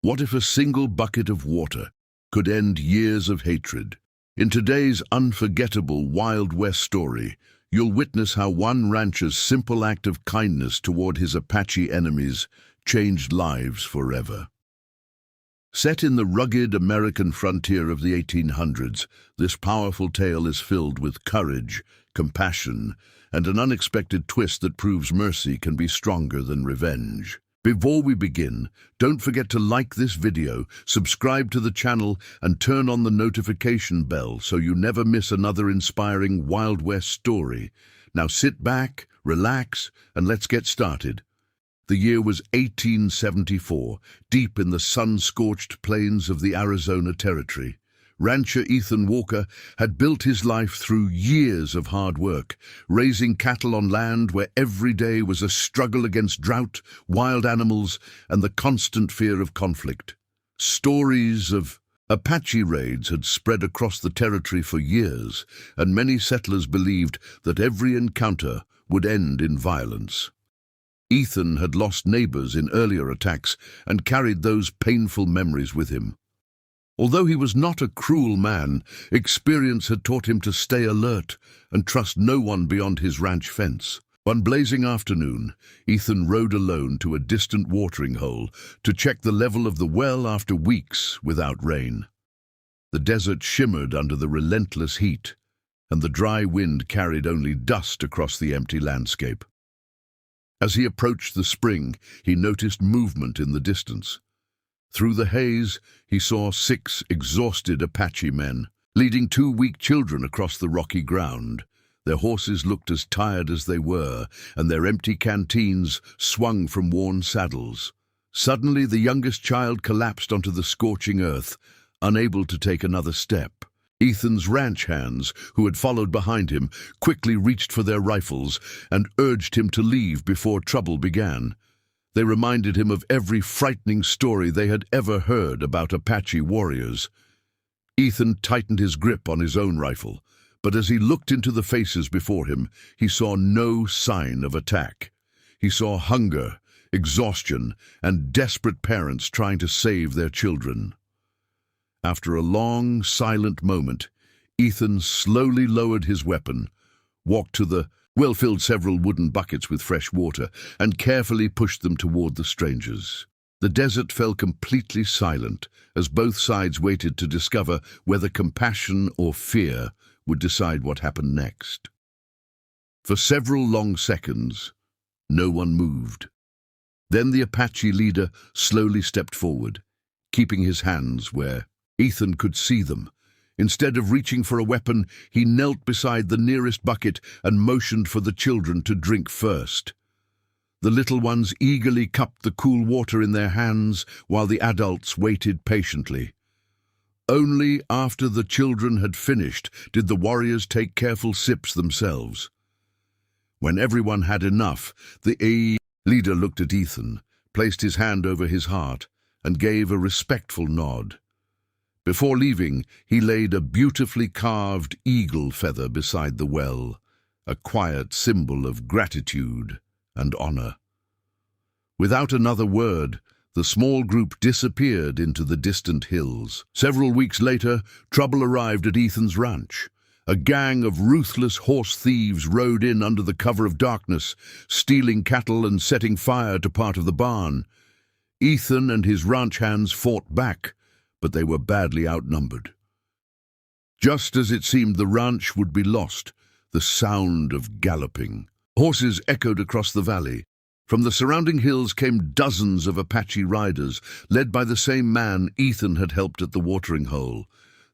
What if a single bucket of water could end years of hatred? In today's unforgettable Wild West story, you'll witness how one rancher's simple act of kindness toward his Apache enemies changed lives forever. Set in the rugged American frontier of the 1800s, this powerful tale is filled with courage, compassion, and an unexpected twist that proves mercy can be stronger than revenge. Before we begin, don't forget to like this video, subscribe to the channel, and turn on the notification bell so you never miss another inspiring Wild West story. Now sit back, relax, and let's get started. The year was 1874, deep in the sun-scorched plains of the Arizona Territory. Rancher Ethan Walker had built his life through years of hard work, raising cattle on land where every day was a struggle against drought, wild animals, and the constant fear of conflict. Stories of Apache raids had spread across the territory for years, and many settlers believed that every encounter would end in violence. Ethan had lost neighbors in earlier attacks and carried those painful memories with him. Although he was not a cruel man, experience had taught him to stay alert and trust no one beyond his ranch fence. One blazing afternoon, Ethan rode alone to a distant watering hole to check the level of the well after weeks without rain. The desert shimmered under the relentless heat, and the dry wind carried only dust across the empty landscape. As he approached the spring, he noticed movement in the distance. Through the haze, he saw 6 exhausted Apache men, leading 2 weak children across the rocky ground. Their horses looked as tired as they were, and their empty canteens swung from worn saddles. Suddenly, the youngest child collapsed onto the scorching earth, unable to take another step. Ethan's ranch hands, who had followed behind him, quickly reached for their rifles and urged him to leave before trouble began. They reminded him of every frightening story they had ever heard about Apache warriors. Ethan tightened his grip on his own rifle, but as he looked into the faces before him, he saw no sign of attack. He saw hunger, exhaustion, and desperate parents trying to save their children. After a long, silent moment, Ethan slowly lowered his weapon, walked to the well filled several wooden buckets with fresh water, and carefully pushed them toward the strangers. The desert fell completely silent as both sides waited to discover whether compassion or fear would decide what happened next. For several long seconds, no one moved. Then the Apache leader slowly stepped forward, keeping his hands where Ethan could see them. Instead of reaching for a weapon, he knelt beside the nearest bucket and motioned for the children to drink first. The little ones eagerly cupped the cool water in their hands while the adults waited patiently. Only after the children had finished did the warriors take careful sips themselves. When everyone had enough, the leader looked at Ethan, placed his hand over his heart, and gave a respectful nod. Before leaving, he laid a beautifully carved eagle feather beside the well, a quiet symbol of gratitude and honor. Without another word, the small group disappeared into the distant hills. Several weeks later, trouble arrived at Ethan's ranch. A gang of ruthless horse thieves rode in under the cover of darkness, stealing cattle and setting fire to part of the barn. Ethan and his ranch hands fought back, but they were badly outnumbered. Just as it seemed the ranch would be lost, the sound of galloping horses echoed across the valley. From the surrounding hills came dozens of Apache riders, led by the same man Ethan had helped at the watering hole.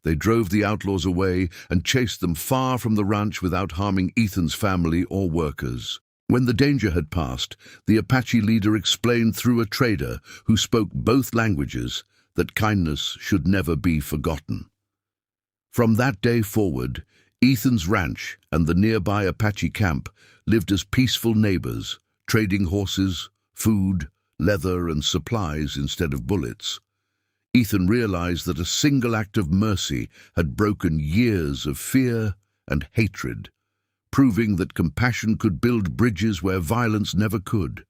They drove the outlaws away and chased them far from the ranch without harming Ethan's family or workers. When the danger had passed, the Apache leader explained through a trader who spoke both languages that kindness should never be forgotten. From that day forward, Ethan's ranch and the nearby Apache camp lived as peaceful neighbors, trading horses, food, leather, and supplies instead of bullets. Ethan realized that a single act of mercy had broken years of fear and hatred, proving that compassion could build bridges where violence never could.